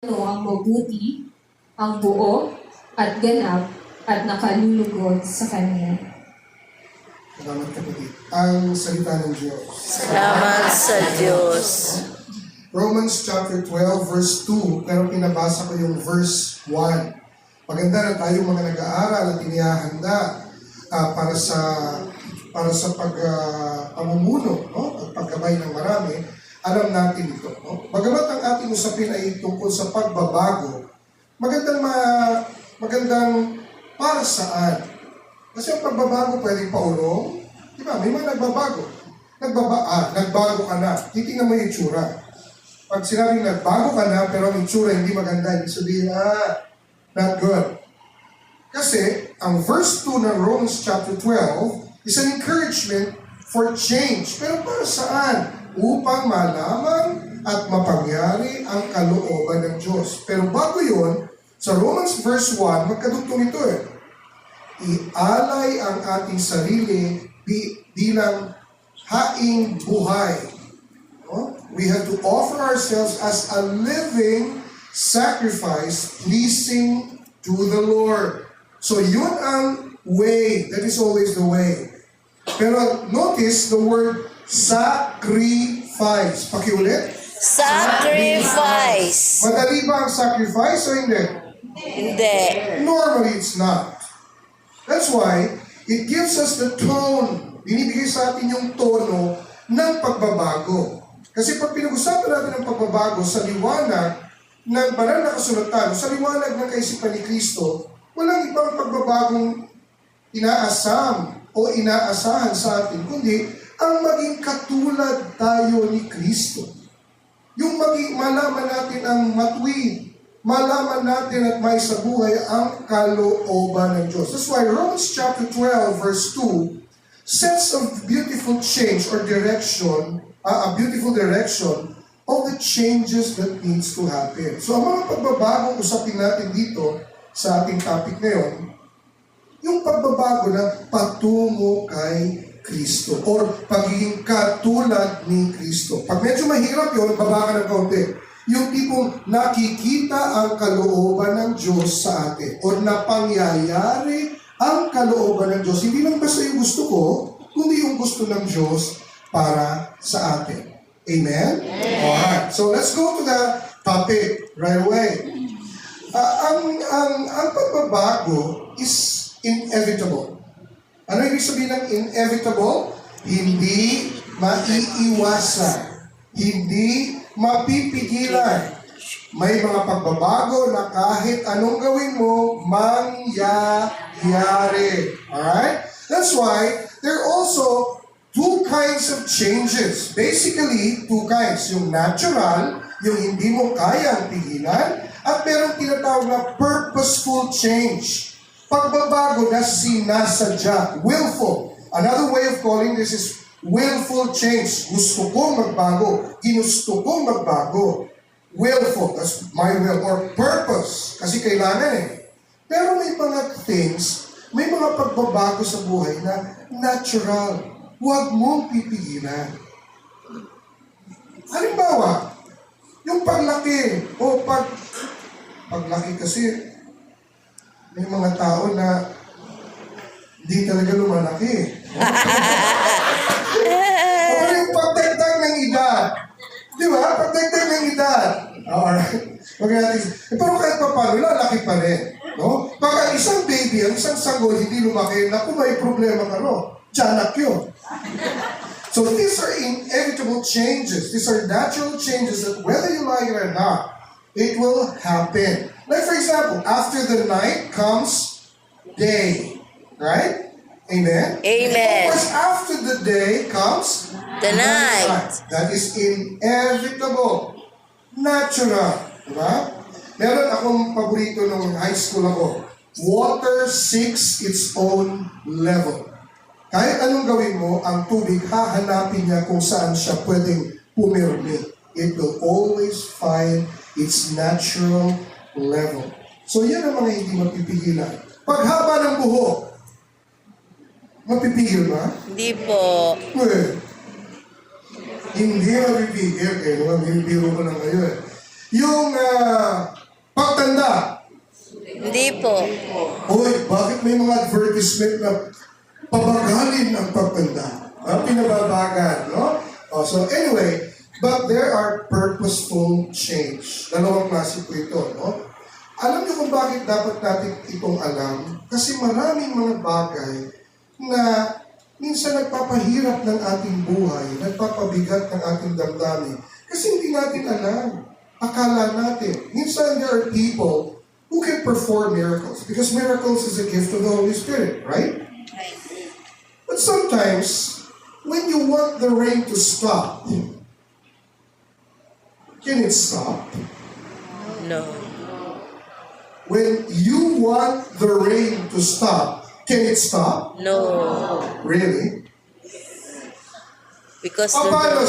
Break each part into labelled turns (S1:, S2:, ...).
S1: ang mabuti, ang buo, at ganap, at nakalulugod sa Kanya.
S2: Salamat kapatid. Ang salita ng Diyos.
S3: Salamat sa Diyos.
S2: Romans chapter 12 verse 2, pero pinabasa ko yung verse 1. Maganda na tayo mga nag-aaral at inihahanda para sa pamumuno, no? At paggabay ng marami. Alam natin ito. No? Bagamat ang ating usapin ay tungkol sa pagbabago, magandang para saan? Kasi ang pagbabago pwedeng paulong. Diba? May mga nagbabago. Nagbago ka na. Titingnan mo yung itsura. Pag sinabing nagbago ka na, pero ang itsura hindi maganda, ibig sabihin, not good. Kasi, ang verse 2 ng Romans chapter 12 is an encouragement for change. Pero para saan? Upang malaman at mapangyari ang kalooban ng Diyos. Pero bago yun, sa Romans verse 1, magkadugtong ito eh. Ialay ang ating sarili bilang haing buhay. No? We have to offer ourselves as a living sacrifice pleasing to the Lord. So yun ang way. That is always the way. Pero notice the word sacrifice. Pakiulit.
S3: Sacrifice.
S2: Madali ba ang sacrifice o hindi?
S3: Hindi.
S2: Normally, it's not. That's why, it gives us the tone. Binibigay sa atin yung tono ng pagbabago. Kasi pag pinag-usapan natin ang pagbabago sa liwanag ng banal na kasulatan, sa liwanag ng kaisipan ni Kristo, walang ibang pagbabagong inaasam o inaasahan sa atin, kundi ang maging katulad tayo ni Kristo. Yung maging malaman natin ang matuwid, malaman natin at may sa buhay ang kalooban ng Diyos. That's why Romans chapter 12 verse 2 sets a beautiful change or direction, a beautiful direction of the changes that needs to happen. So ang mga pagbabagong usapin natin dito sa ating topic ngayon, yung pagbabago na patungo kay Kristo or pagiging katulad ni Kristo. Pag medyo mahirap yun, baba ka ng kaunti. Yung tipong nakikita ang kalooban ng Diyos sa atin or napangyayari ang kalooban ng Diyos. Hindi lang basta yung gusto ko, kundi yung gusto ng Diyos para sa atin. Amen? Alright. So let's go to the topic right away. Ang pagbabago is inevitable. Ano ibig sabihin ng inevitable? Hindi maiiwasan. Hindi mapipigilan. May mga pagbabago na kahit anong gawin mo, mangyayari. Alright? That's why there are also two kinds of changes. Basically, two kinds. Yung natural, yung hindi mo kayang pigilan, at merong tinatawag na purposeful change. Pagbabago na sinasadya, willful. Another way of calling this is willful change. Gusto kong magbago. Ginusto kong magbago. Willful, that's my will. Or purpose, kasi kailangan eh. Pero may mga things, may mga pagbabago sa buhay na natural. Huwag mong pipigilan. Halimbawa, yung paglaki o paglaki kasi, may mga tao na hindi talaga lumalaki. O yung pagdagdag ng edad. Di ba? Pagdagdag ng edad. Alright. Pero kahit pa paano, lalaki pa rin. No? Baka isang baby, ang isang sanggol, hindi lumaki, naku, may problema ka, no? Tiyanak yun. So these are inevitable changes. These are natural changes that whether you like it or not, it will happen. Like for example, after the night comes day. Right? Amen?
S3: Amen.
S2: Of course, after the day comes
S3: The night.
S2: That is inevitable. Natural. Diba? Meron akong paborito nung high school ako. Water seeks its own level. Kahit anong gawin mo, ang tubig, hahanapin niya kung saan siya pwedeng pumirmi. It will always find its natural level. So yan ang mga hindi mapipigilan. Paghaba ng buhok, mapipigil ba?
S3: Hindi po.
S2: Hindi mapipigil. Kaya naman, binibiro ko lang kayo eh. Yung
S3: Hindi po.
S2: Hoy, bakit may mga advertisement na pabagalin ang pagtanda? Pinababagan, no? So anyway, but there are purposeful change. Dalawang klase po ito, no? Alam niyo kung bakit dapat natin itong alam? Kasi maraming mga bagay na minsan nagpapahirap ng ating buhay, nagpapabigat ng ating damdamin. Kasi hindi natin alam. Akala natin. Minsan there are people who can perform miracles because miracles is a gift of the Holy Spirit, right? But sometimes, when you want the rain to stop, can it stop?
S3: No.
S2: When you want the rain to stop, can it stop?
S3: No.
S2: Really?
S3: Because
S2: Paano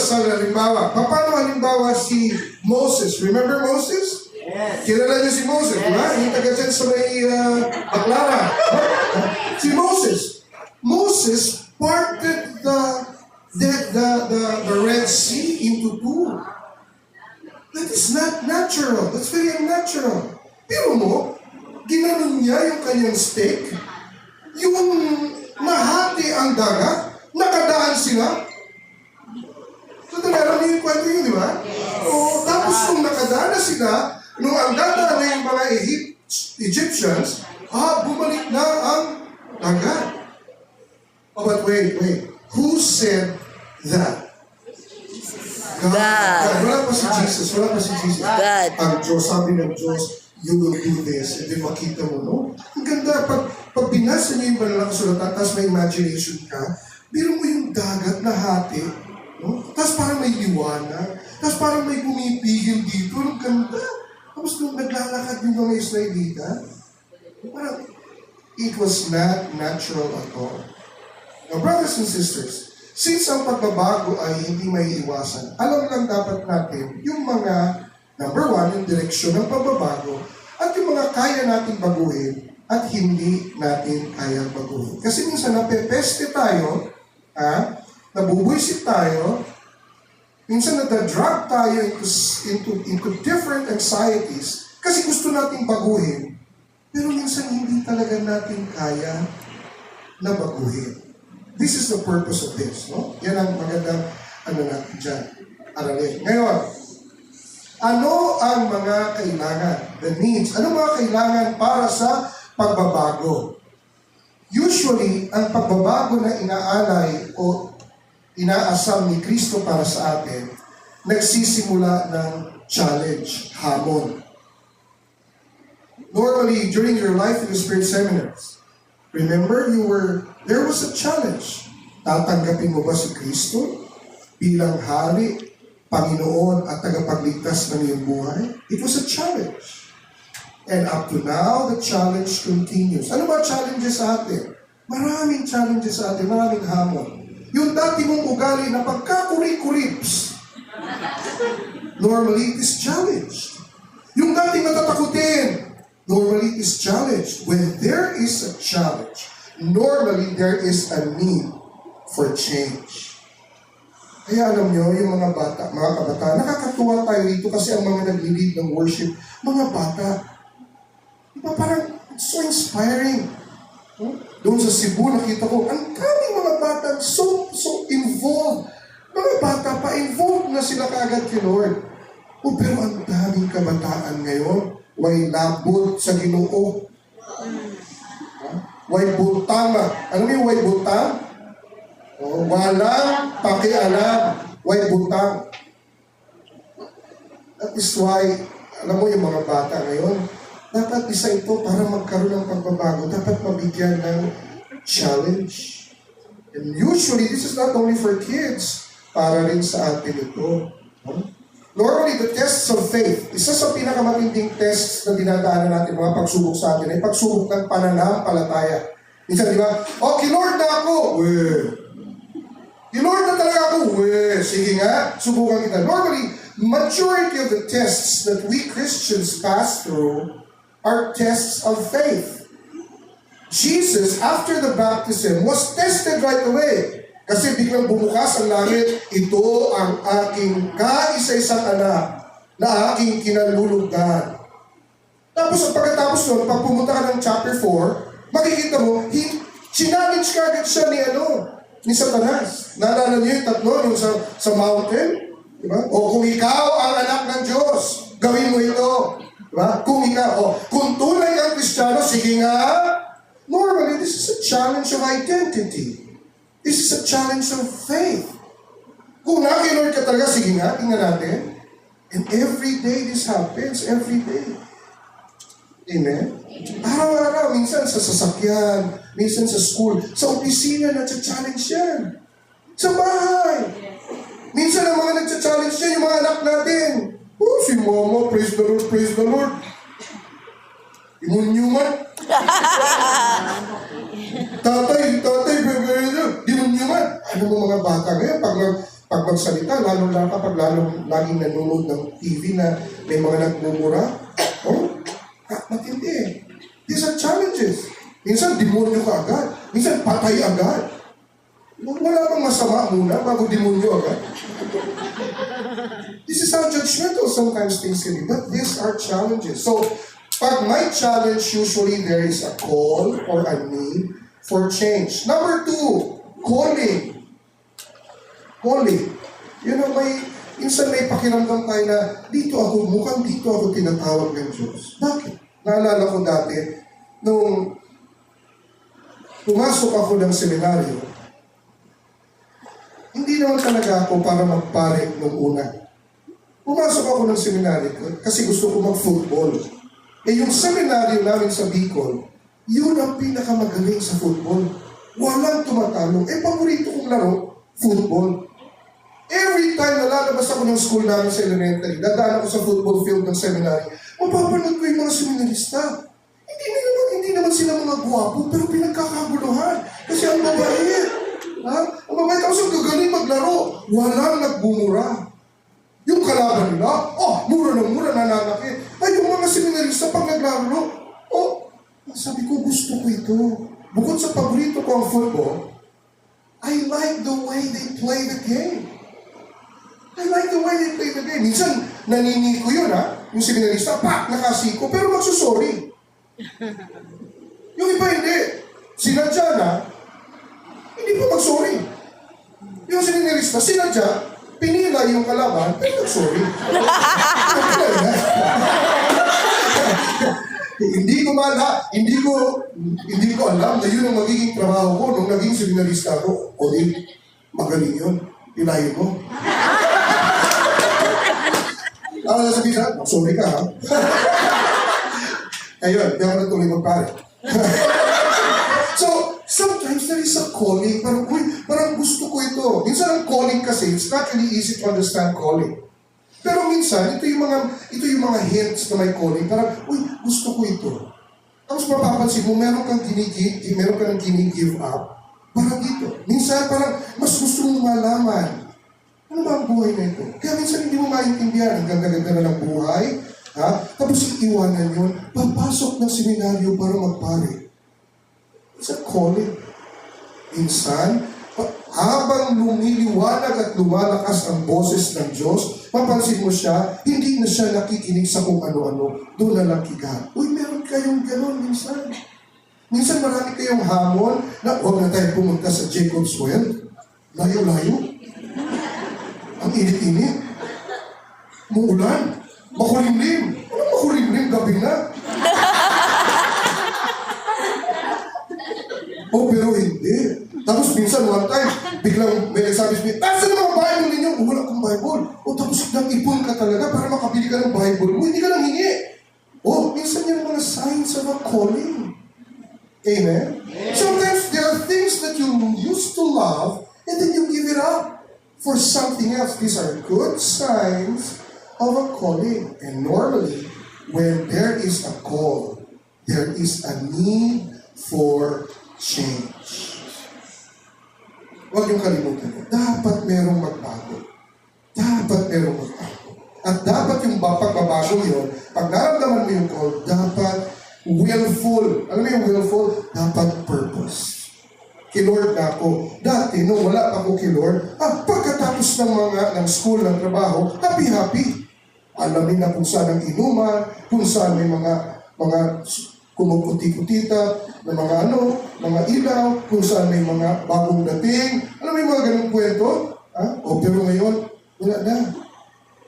S2: halimbawa si Moses? Remember Moses?
S4: Yes.
S2: Kilala niyo si Moses, di ba? Yung taga dyan sa may Baclara. Si Moses. Moses parted the Red Sea into two. That is not natural. That's very unnatural. Pero mo, ginanon niya yung kanyang stick, yung nahati ang dagat, nakadaan sila. So, alam niyo yung kwento yun, di ba? O, tapos nung nakadaan na sila, nung ang dadaan na yung mga Egyptians, bumalik na ang dagat. Oh, but wait. Who said that?
S3: God.
S2: Wala pa si Jesus.
S3: God.
S2: Ang Diyos, sabi ng Diyos, you will do this. And then makita mo, no? Ang ganda, pag binasa niyo yung banalang kasulatan, tapos may imagination ka, biro mo yung dagat na hati, no? Tapos parang may liwanag, tapos parang may pumipigil dito, ang ganda. Tapos nung naglalakad yung mga Israelita, parang, it was not natural at all. Now, brothers and sisters, since ang pagbabago ay hindi may iwasan, alam lang dapat natin yung mga, number one, yung direksyon ng pagbabago, at yung mga kaya natin baguhin at hindi natin kayang baguhin. Kasi minsan napepeste tayo, nabubuisit tayo, minsan nadadrag tayo into different anxieties kasi gusto natin baguhin, pero minsan hindi talaga natin kaya na baguhin. This is the purpose of this, no? Yan ang magandang natin dyan. Aralin. Ngayon, ano ang mga kailangan? The needs. Ano mga kailangan para sa pagbabago? Usually, ang pagbabago na inaalay o inaasam ni Kristo para sa atin, nagsisimula ng challenge, hamon. Normally, during your life in the Spirit seminars, remember, there was a challenge. Tatanggapin mo ba si Kristo bilang Hari, Panginoon at tagapagligtas ng iyong buhay? It was a challenge. And up to now, the challenge continues. Ano ba challenges sa atin? Maraming challenges sa atin, maraming hamon. Yung dati mong ugali na pagkakuri-kurips, normally it is challenged. Yung dati matatakutin, normally it is challenged. When there is a challenge, normally there is a need for change. Kaya alam nyo, yung mga bata, mga kabataan, nakakatuwa tayo dito kasi ang mga nag-lead ng worship, mga bata, diba parang it's so inspiring. Doon sa Cebu, nakita ko, ang kaming mga bata, so involved. Mga bata pa, involved na sila kaagad kay Lord. Pero ang daming kabataan ngayon, way labot sa Ginoo. Way butama. Ano yung way butang? Walang pakialam. Way butang. That is why, alam mo yung mga bata ngayon, dapat isa ito para magkaroon ng pagbabago. Dapat mabigyan ng challenge. And usually, this is not only for kids, para rin sa atin ito. Normally, the tests of faith, isa sa pinakamatinding tests na dinadaanan natin, mga pagsubok sa atin, ay pagsubok ng pananampalataya. Minsan, di ba? Okay, Lord na ako! Lord na talaga ako! Sige nga, subukan kita. Normally, majority of the tests that we Christians pass through are tests of faith. Jesus, after the baptism, was tested right away. Kasi biglang bumukas ang langit, ito ang aking kaisa-isang anak na aking kinalulugdan. Tapos ang pagkatapos nun, pag pumunta ka ng chapter 4, makikita mo, challenge ka agad siya ni Satanas. Naalala niyo yung tatlo, yung sa mountain? Diba? O kung ikaw ang anak ng Diyos, gawin mo ito. Diba? Kung ikaw, kung tunay kang Kristiyano, sige nga. Normally, this is a challenge of identity. This is a challenge of faith. Kung naki-Lord ka talaga, sige nga, tingnan natin. And every day this happens, every day. Amen? Araw-araw, minsan sa sasakyan, minsan sa school, sa opisina, nagcha-challenge yan. Sa bahay. Minsan ang mga nagcha-challenge yan, yung mga anak natin. Oh, si Mama, praise the Lord, praise the Lord. Imunyuman. Tatay, dimunyuman. Ano mo mga bata ngayon, pag magsalita, laging nanonood ng TV na may mga nagmumura, matindi. These are challenges. Minsan, demonyo ka agad. Minsan, patay agad. Wala bang masama muna bago demonyo agad? This is how judgmental sometimes things can be. But these are challenges. So, pag may challenge, usually there is a call or a need for change. Number 2, calling. Calling. Minsan may pakiramdam tayo na mukhang dito ako tinatawag ng Diyos. Bakit? Naalala ko dati, nung pumasok ako ng seminaryo, hindi naman talaga ako para magpare nung una. Pumasok ako ng seminaryo kasi gusto ko mag-football. Yung seminaryo namin sa Bicol, yun ang pinakamagaling sa football. Walang tumatalo. Paborito kong laro, football. Every time na lalabas ako ng school namin sa elementary, dadaan ako sa football field ng seminary, mapapanood ko yung mga seminarista. Hindi naman sila mga gwapo, pero pinagkakaguluhan. Kasi ang mabait. Ang mabait, tapos ang gagaling maglaro. Walang nagbumura. Yung kalaban nila, mura na mura, nananakit. Yung mga seminarista pag naglaro, sabi ko, gusto ko ito. Bukod sa paborito ko ang football, I like the way they play the game. I like the way they play the game. Minsan, naniniko yun, yung seminarista, nakasiko, pero magsusorry. Yung iba hindi. Sinadya na, hindi pa magsorry. Yung seminarista, sinadya, pinila yung kalaban, pero magsorry. Hindi ko alam na yun ang magiging trabaho ko nung naging seminarista ko. Magaling yun. Pilayin mo. Sabihin sa, sorry ka ha. Ayun, di ako natuloy magpare. So, sometimes there is a calling. Parang gusto ko ito. Minsan ang calling kasi, it's not really easy to understand calling. Pero minsan, ito yung mga hints na may calling. Parang, gusto ko ito. Tapos mapapansin mo, meron kang gini-give up. Parang dito. Minsan, parang mas gusto mong malaman. Ano ba ang buhay na ito? Kaya minsan hindi mo maintindihan. Ang ganda-ganda na ng buhay. Tapos iiwanan yun. Papasok ng seminaryo para magpare. It's a calling. Minsan, habang lumiliwanag at lumalakas ang boses ng Diyos, mapansin mo siya, hindi na siya nakikinig sa kung ano-ano. Doon na nakikinig. Meron kayong gano'n minsan. Minsan marami kayong hamon na huwag na tayo pumunta sa Jacob's Well. Layo-layo. Ang init-init. Muulan. Makulimlim. Ano makulimlim? Gabi na. Pero hindi. Tapos minsan one time, biglang may nagsabi sa mga, saan ang mga Bible ninyo? Wala akong Bible. Tapos nag-ipon ka talaga para makabili ka ng Bible mo. Hindi ka lang hingi. Minsan yan ang mga signs of a calling. Amen? Sometimes there are things that you used to love and then you give it up for something else. These are good signs of a calling. And normally, when there is a call, there is a need for change. Huwag niyong kalimutan. Dapat merong magbago. At dapat yung pagbabago yun, pag naramdaman mo yung call, dapat willful. Alam mo yung willful? Dapat purpose. Kay-Lord na ako. Dati, nung wala pa ako kay-Lord, pagkatapos ng school, ng trabaho, happy-happy. Alamin na kung saan ang inuman, kung saan may mga mga kumuputi-putita, na mga mga ilaw, kung saan may mga bagong dating. Alam mo yung mga ganung kwento? Pero ngayon, wala na.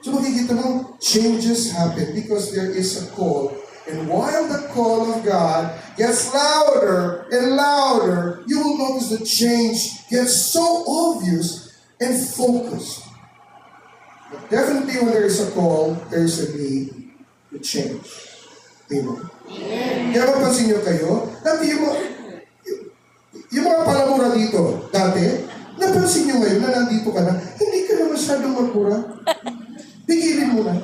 S2: So makikita mo, changes happen because there is a call. And while the call of God gets louder and louder, you will notice the change gets so obvious and focused. But definitely when there is a call, there is a need to change. Amen. Kaya mapansin nyo kayo, dati yung mga palamura dito, dati, napansin nyo ngayon na nandito ka na, hindi ka na masyadong magmura. Pigilin mo na.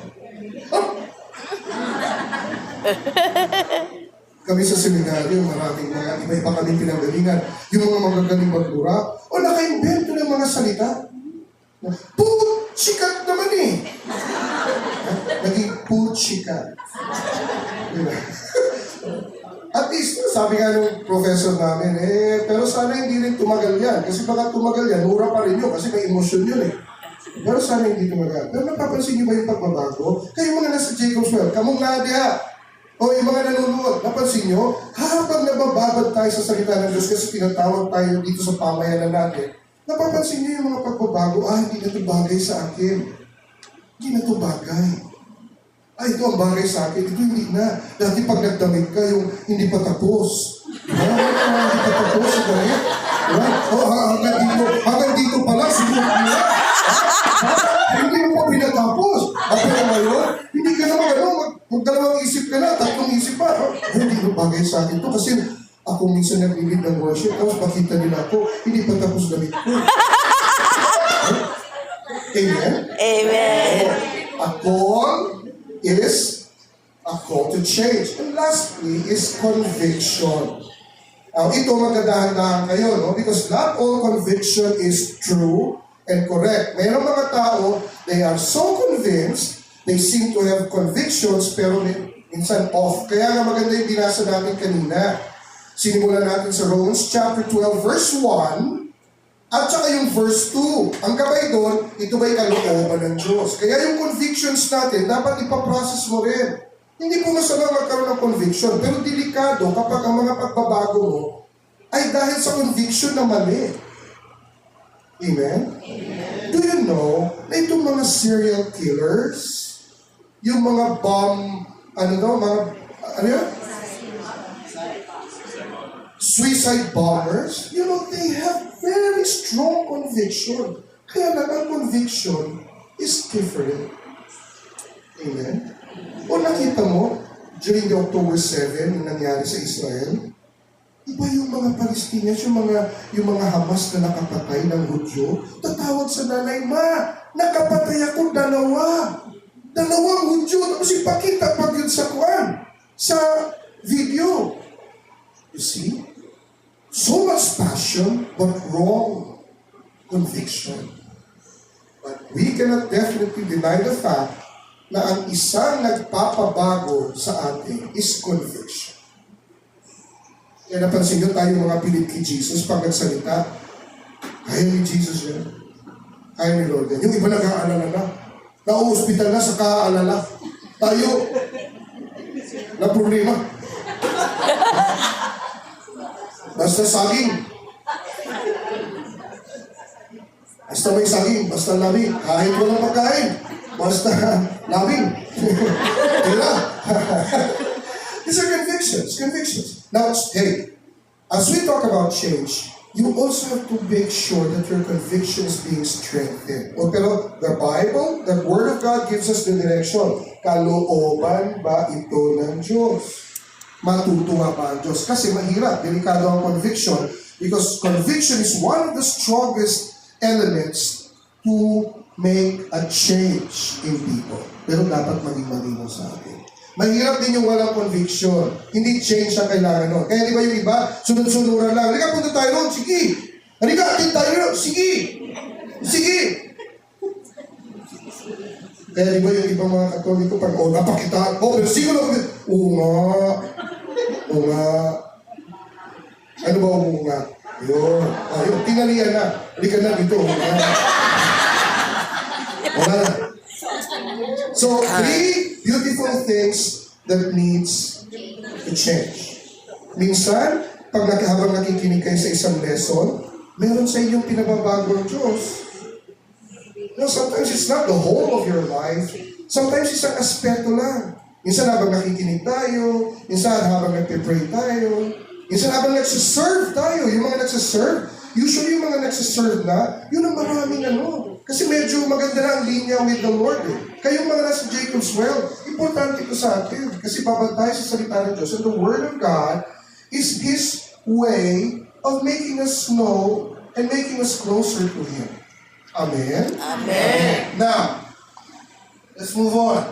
S2: Kami sa seminaryo, maraming mga iba-iba kaming pinanggalingan. Yung mga magagaling magmura, o naka-invento ng mga salita. Sikat naman eh. Naging sikat. Diba? At least, sabi nga nung professor namin, pero sana hindi rin tumagal yan. Kasi baka tumagal yan, mura pa rin yun. Kasi may emosyon yun eh. Pero sana hindi tumagal. Pero napapansin niyo ba yung pagbabago? Kayo mga nasa Jacob's Well, kamong Nadia, o yung mga nanonood, napansin niyo, habang nabababad tayo sa salita ng Diyos kasi tinatawag tayo dito sa pamayanan natin, napapansin niyo yung mga pagbabago, hindi na ito bagay sa akin. Hindi na ito bagay. Ito ang bagay sa akin. Ito hindi na. Dati pag nagdamit ka, yung hindi pa tapos. Hindi pa tapos sa damit. Hanggang dito pala, siguro nila. Hindi mo pa pinatapos. Pero ngayon, hindi ka naman magdalawang isip ka na, tatlong isip pa. Hindi mo bagay sa akin ito kasi ako minsan nag-lead ng worship, tapos makita nila ako, hindi pa tapos damit ko. Amen?
S3: Amen.
S2: A call is a call to change. And lastly is conviction. Ito magadahan-dahan kayo, no? Because not all conviction is true and correct. Mayroong mga tao, they are so convinced, they seem to have convictions, pero minsan off. Kaya nga maganda yung binasa natin kanina. Sinimulan natin sa Romans chapter 12, verse 1, at saka yung verse 2. Ang gabay doon, ito ba'y kalooban ng Diyos? Kaya yung convictions natin, dapat ipaprocess mo rin. Hindi po masama magkaroon ng conviction, pero delikado kapag ang mga pagbabago mo ay dahil sa conviction na mali. Amen? Do you know na itong mga serial killers, yung mga bomb, suicide bombers, you know, they have very strong conviction. Kaya lang ang conviction is different. Amen? O nakita mo, during the October 7, yung nangyari sa Israel, iba yung mga Palestinians, yung mga Hamas na nakapatay ng Hudyo, tatawag sa nanay, "Ma, nakapatay ako dalawang Hudyo." Tapos ipakita pag yun sa video. You see? So much passion, but wrong conviction. But we cannot definitely deny the fact na ang isang nagpapabago sa atin is conviction. Kaya napansin nyo tayo mga pilit kay Jesus pag nagsalita, kaya ni Jesus yan. Kaya ni Lord yan. Yung iba nag-aalala na. Na-hospital na sa kaaalala. Tayo, na problema. Basta saging. Basta may saging, basta labing. Kahit walang pagkain, basta labing. Diba? These are convictions. Now, hey, as we talk about change, you also have to make sure that your conviction is being strengthened. Pero the Bible, the Word of God gives us the direction. Kalooban ba ito ng Diyos? Matutuwa pa ang Diyos. Kasi mahirap, delikado ang conviction because conviction is one of the strongest elements to make a change in people. Pero dapat maging malinaw sa atin. Mahirap din yung walang conviction. Hindi change ang kailangan nun. Kaya di ba yung iba, sunod-sunuran lang. Halika, punta tayo nun. Sige. Halika, atin tayo nun. Sige. Sige. Kaya di ba yung ibang mga Katoliko, pag, napakita, pero siguro, Oo nga. Ano ba oo nga? Yun. Yun, tinalian na. Halika na dito. Wala na. So, three beautiful things that needs to change. Minsan, habang nakikinig kayo sa isang lesson, meron sa inyong pinababago ang Diyos. No, sometimes it's not the whole of your life. Sometimes isang aspeto lang. Minsan habang nakikinig tayo, minsan habang nagpe-pray tayo, minsan habang nagsiserve tayo, yung mga nagsiserve, usually yung mga nagsiserve na, yun ang maraming ano. Kasi medyo maganda na ang linya with the Lord. Kayong mga nasa Jacob's Well, importante ito sa atin. Kasi babad tayo sa salita ng Diyos. And the Word of God is His way of making us know and making us closer to Him. Amen?
S3: Amen.
S2: Now, let's move on.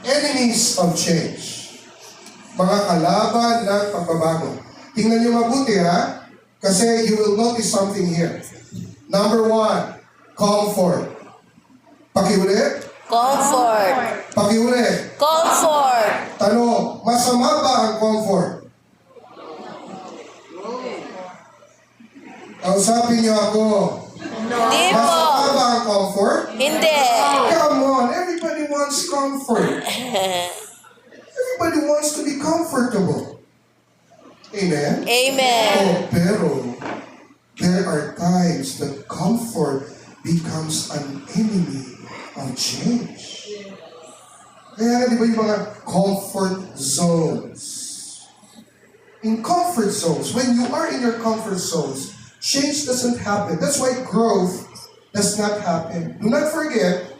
S2: Enemies of change. Mga kalaban ng pagbabago. Tingnan niyo mabuti ha, kasi you will notice something here. Number 1, comfort. Pakiulit?
S3: Comfort.
S2: Pakiulit.
S3: Comfort.
S2: Tanong, masama ba ang comfort? Kausapin niyo ako.
S3: Hindi po.
S2: Masama ba ang comfort?
S3: Hindi.
S2: Come on, everybody wants comfort. Everybody wants to be comfortable. Amen?
S3: Amen.
S2: Oh, pero there are times that comfort becomes an enemy of change. Kaya nga, di ba yung mga comfort zones? In comfort zones, when you are in your comfort zones, change doesn't happen. That's why growth does not happen. Do not forget,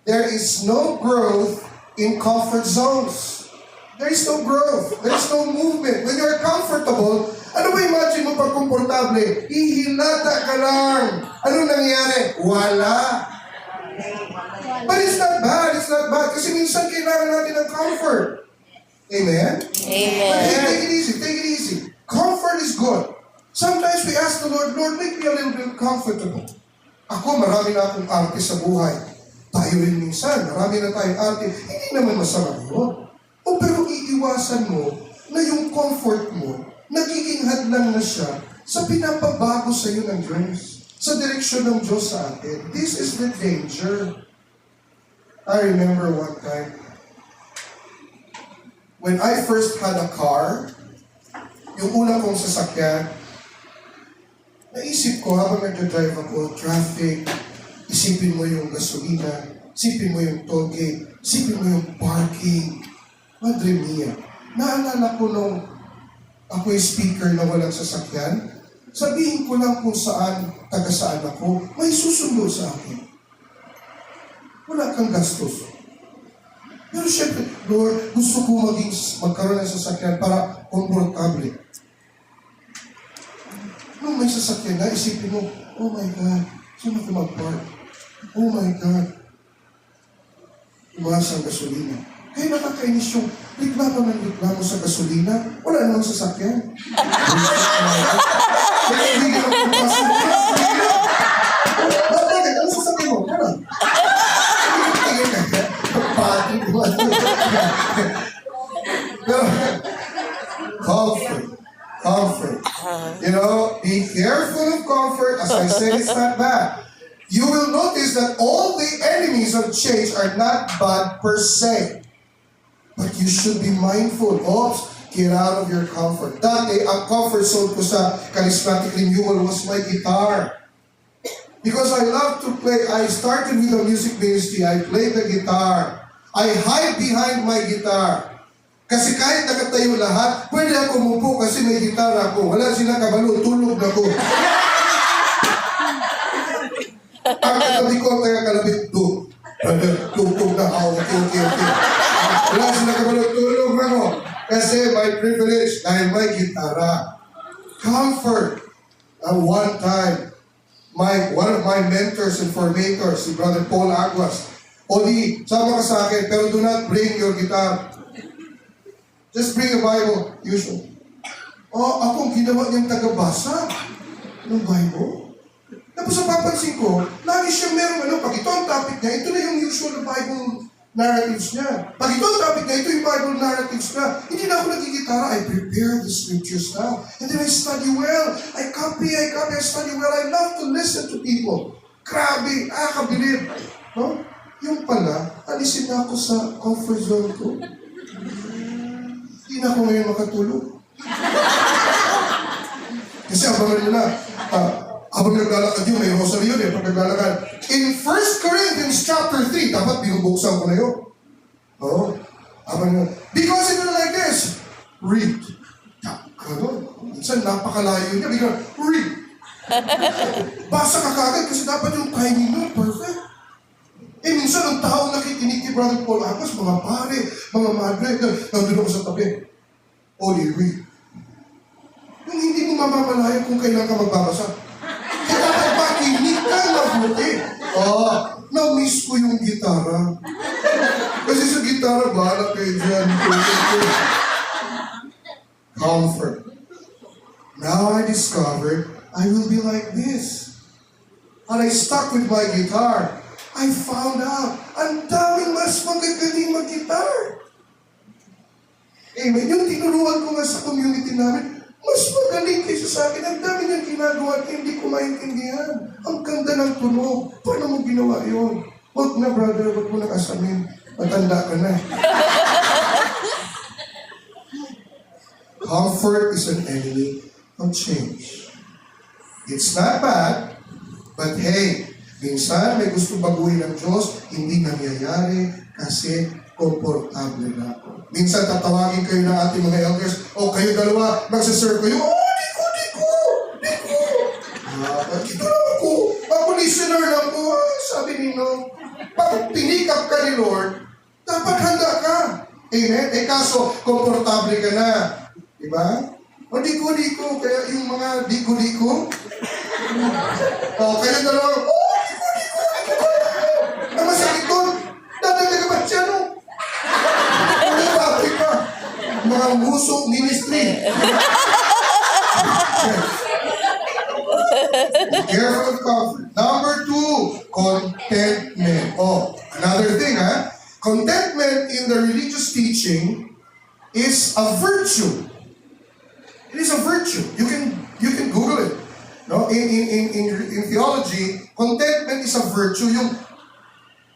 S2: there is no growth in comfort zones. There is no growth. There is no movement. When you're comfortable, ano ba imagine mo pag komportable? Ihilata ka lang. Ano nangyayari? Wala. But it's not bad. It's not bad. Kasi minsan kailangan natin ng comfort. Amen?
S3: Amen.
S2: But hey, take it easy. Take it easy. Comfort is good. Sometimes we ask the Lord, Lord, make me a little bit comfortable. Ako, marami na akong arte sa buhay. Tayo rin minsan, marami na tayong arte. Hindi naman masama yun. O pero iiwasan mo na yung comfort mo, nagiging hadlang na siya sa pinapabago sa iyo ng Diyos. Sa direksyon ng Diyos sa atin. This is the danger. I remember one time, when I first had a car, yung una kong sasakyan, naisip ko habang nagdadrive ako, traffic, isipin mo yung gasolina, isipin mo yung toll gate, isipin mo yung parking. Madre mia. Naalala ko nung ako yung speaker na walang sasakyan, sabihin ko lang kung saan, taga saan ako, may susundo sa akin. Wala kang gastos. Pero syempre, Lord, gusto ko magkaroon ng sasakyan para komportable. Nung may sasakyan na, isipin mo, oh my God, saan ako mag-park? Oh my God. Tumaas ang gasolina. Kaya nakakainis yung reklamo ng reklamo sa gasolina, wala namang sasakyan. Kaya hindi ka magpapasa ng gasolina. Bakit? Ano sasakyan mo? Wala. Pati mo. Pero, comfort. Comfort. You know, be careful of comfort. As I said, it's not bad. You will notice that all the enemies of change are not bad per se. But you should be mindful of get out of your comfort. Dati, ang comfort zone ko sa charismatic renewal was my guitar. Because I love to play. I started with the music ministry. I played the guitar. I hide behind my guitar. Kasi kahit nakatayo lahat, pwede ako umupo kasi may gitara ako. Wala silang kabalo, tulog na ko. Ang katabi ko, kaya kalabit doon. Tugtog na ako, okay. Wala silang kabalo, tulog na ko. Kasi my privilege, dahil may gitara. Comfort. One time, one of my mentors and formators, si Brother Paul Aguas, Oli, sama ka sa akin, pero do not bring your guitar. Just bring a Bible, usual. Oh, akong ginawa niyang tagabasa ng Bible. Tapos sa papansin ko, lagi siya meron pag ito ang topic niya, ito na yung usual Bible narratives niya. Pag ito ang topic niya, ito yung Bible narratives niya. Hindi na ako nagigitara, I prepare the scriptures now. And then I study well. I copy, I study well. I love to listen to people. Grabe, kabilib. No? yung pala, alisin na ako sa comfort zone ko. Hindi na ako ngayon makatulog. Kasi abangan nyo na, habang naglalakad yun, may rosary yun pag naglalakad. In 1 Corinthians chapter 3, dapat binubuksan ko na yun. Oo. Abangan nyo. Because it is like this. Read. Minsan napakalayo niya, bigla, read. Basa ka kagad kasi dapat yung timing mo, perfect. Minsan ang tao nakikinig kay Brother Paul Agos, mga pare, mga madre, nandun ako sa tabi. Only read. Yung hindi mo mamamalayan kung kailan ka magbabasa. Kaya dapat makinig ka mabuti. Na-miss ko yung gitara. Kasi sa gitara, bahala kayo dyan. Comfort. Now I discovered I will be like this. And I stuck with my guitar. I found out, ang daming mas magagaling mag-guitar. Amen. Yung tinuruan ko nga sa community namin, mas magaling kaysa sa akin. Ang dami niyang ginagawa at hindi ko maintindihan. Ang ganda ng tunog. Paano mo ginawa yun? Huwag na, brother. Huwag mo nang asamin. Matanda ka na. Comfort is an enemy of change. It's not bad, but hey, minsan may gusto baguhin ng Diyos, hindi nangyayari kasi komportable na ako. Minsan tatawagin kayo ng ating mga elders, kayo dalawa, magsaserve kayo, di ko. Ito lang ako listener lang po. Sabi nino, pag pinikap ka ni Lord, dapat handa ka. Amen? Kaso, komportable ka na. Diba? Diko-diko, kaya yung mga diko-diko, kayo dalawa, diko-diko. Ang masakit doon, dadagdaga ba siya, no? Bakit ka? Mga musok ministry. Careful of comfort. Number 2, contentment. Another thing, contentment in the religious teaching is a virtue. It is a virtue. You can Google it. No, in theology, contentment is a virtue. Yung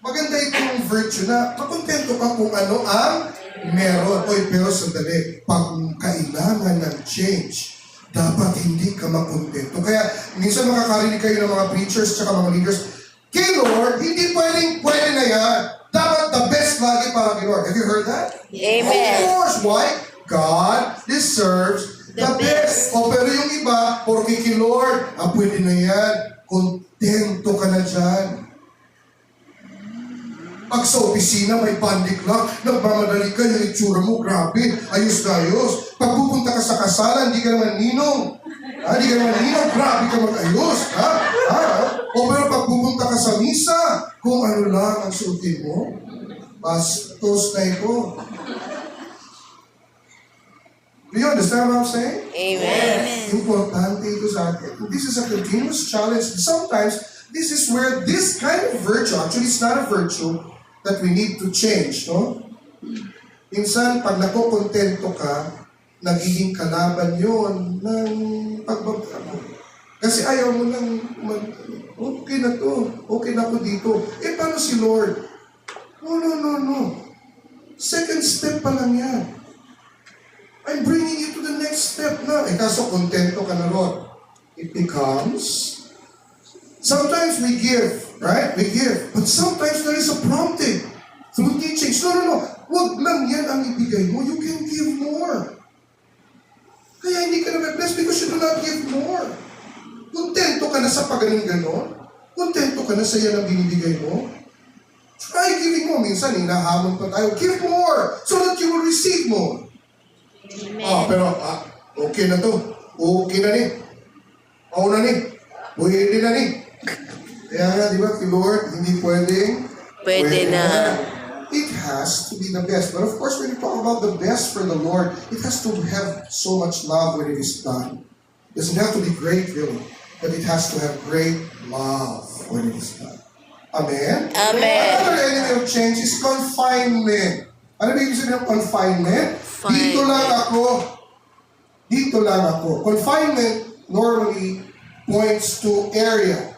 S2: maganda itong virtue na makontento ka kung ano ang meron. Pero sandali, pag kailangan ng change, dapat hindi ka makontento. Kaya minsan makakarinig kayo ng mga preachers at mga leaders, kay Lord, hindi pwede na yan. Dapat the best lagi para kay Lord. Have you heard that?
S3: Amen.
S2: Of course. Why? God deserves the best. Pero yung iba, porque kay Lord, pwede na yan. Kontento ka na dyan. Pag sa opisina, may pandik lang, nagmamadali ka, yung itsura mo, grabe, ayos na ayos. Pag pupunta ka sa kasalan, hindi ka naman ninong. Hindi ka naman ninong, grabe ka mag-ayos. Pero pag pupunta ka sa misa, kung ano lang ang suotin mo, bastos na ito. Do you understand what I'm saying?
S3: Amen.
S2: Importante ito sa atin. This is a continuous challenge. Sometimes, this is where this kind of virtue, actually it's not a virtue, that we need to change, no? Minsan, pag nakokontento ka, nagiging kalaban yon ng pagbabago. Kasi ayaw mo lang, okay na to, okay na ako dito. Paano si Lord? No. Second step pa lang yan. I'm bringing you to the next step na. Kaso kontento ka na ron. It becomes, sometimes we give, right? We give. But sometimes there is a prompting through teachings. No. Huwag lang yan ang ibigay mo. You can give more. Kaya hindi ka na blessed because you do not give more. Kontento ka na sa pagaling-ganon? Kontento ka na sa yan ang binibigay mo? Try giving mo. Minsan, hinahamon pa tayo. Give more so that you will receive more. Pero okay na to. Okay na ni. Oo na ni. Pwede na ni. Kaya nga, di ba, si Lord, hindi pwedeng
S3: Pwede na.
S2: It has to be the best. But of course, when you talk about the best for the Lord, it has to have so much love when it is done. It doesn't have to be great, really. But it has to have great love when it is done. Amen?
S3: Amen.
S2: Another enemy of change is confinement. Ano ba ibig sabihin ng confinement? Dito lang ako. Confinement normally points to area.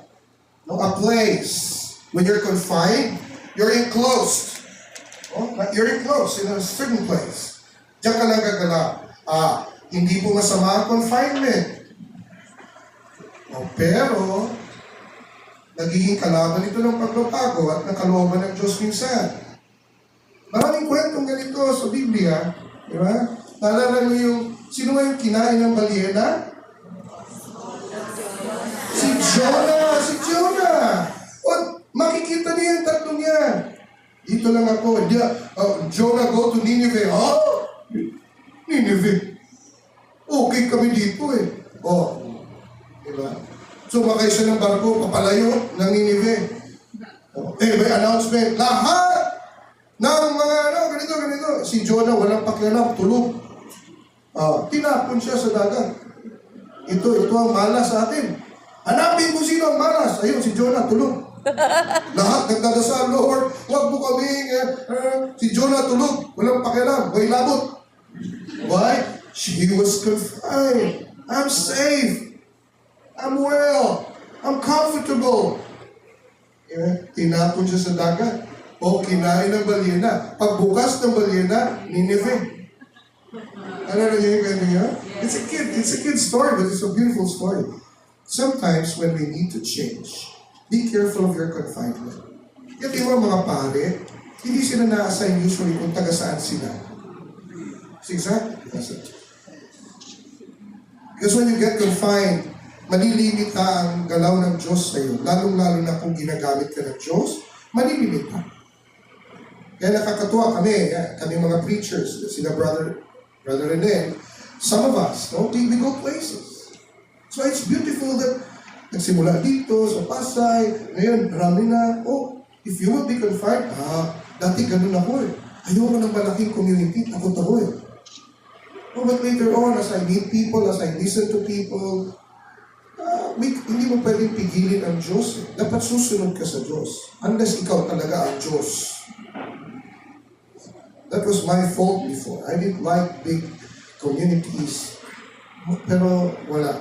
S2: No, a place. When you're confined, You're enclosed. You're enclosed in a certain place. Diyan ka lang gagalap. Hindi po masama ang confinement. Pero, nagiging kalaban ito ng pagbabago at nakalooban ng Diyos minsan. Maraming kwentong ganito sa Biblia. Di ba? Naalala mo sino nga yung kinain ng balyena? Si Jonah! O, makikita niya yung tatlong yan. Dito lang ako. Jonah go to Nineveh. Nineveh. Okay kami dito eh. Diba? Sumakay siya ng barko, papalayo ng Nineveh. May announcement. Lahat ng mga ganito. Si Jonah walang pakialam, tulog. Tinapon siya sa dagat. Ito ang malas sa atin. Hanapin mo sino ang malas. Ayun, si Jonah, tulog. Lahat nagdadasal, Lord, huwag mo kaming, si Jonah tulog, walang pakialam, may labot. Why? He was confined. I'm safe. I'm well. I'm comfortable. Tinapon siya sa dagat. Kinain ng balyena. Pagbukas ng balyena, Nineveh. Ano na yung ganyan niya? It's a kid story, but it's a beautiful story. Sometimes when we need to change, be careful of your confinement. Kasi yung mga pare, hindi sila na-assign usually kung taga saan sila. Exactly. Because when you get confined, malilimita ang galaw ng Diyos sa iyo. Lalong-lalo na kung ginagamit ka ng Diyos, malilimita. Kaya nakakatuwa kami mga preachers, sila brother Rene, some of us, we go places. So it's beautiful that nagsimula dito sa Pasay, ngayon marami na, if you will be confined, dati ganun ako eh. Ayoko ng malaking community, takot ako eh. But later on, as I meet people, as I listen to people, hindi mo pwedeng pigilin ang Diyos eh. Dapat susunod ka sa Diyos. Unless ikaw talaga ang Diyos. That was my fault before. I didn't like big communities. Pero wala.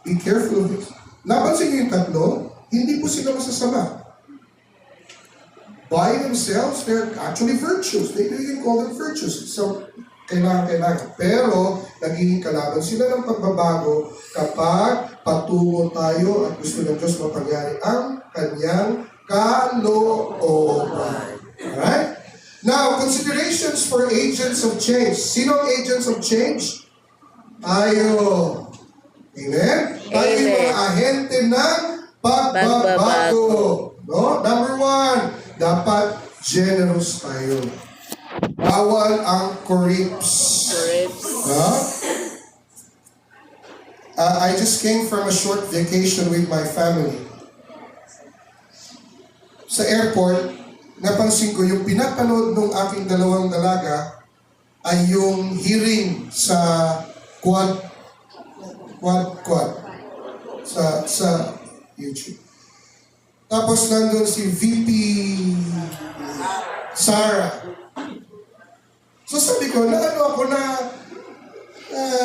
S2: Be careful of this. Napansin niyo yung tatlo, hindi po sila masasama. By themselves, they're actually virtues. They can call them virtues. So, kailangan. Pero, nagiging kalaban sila ng pagbabago kapag patungo tayo at gusto ng Diyos mapangyari ang kanyang kalooban. Alright? Now, considerations for agents of change. Sino ang agents of change? Tayo. Amen? Tayo yung mga ahente ng pagbabago. No? Number 1, dapat generous tayo. Bawal ang corrupts. I just came from a short vacation with my family. Sa airport, napansin ko yung pinapanood ng aking dalawang dalaga ay yung hearing sa quad sa YouTube. Tapos nandun si VP Sarah. So sabi ko,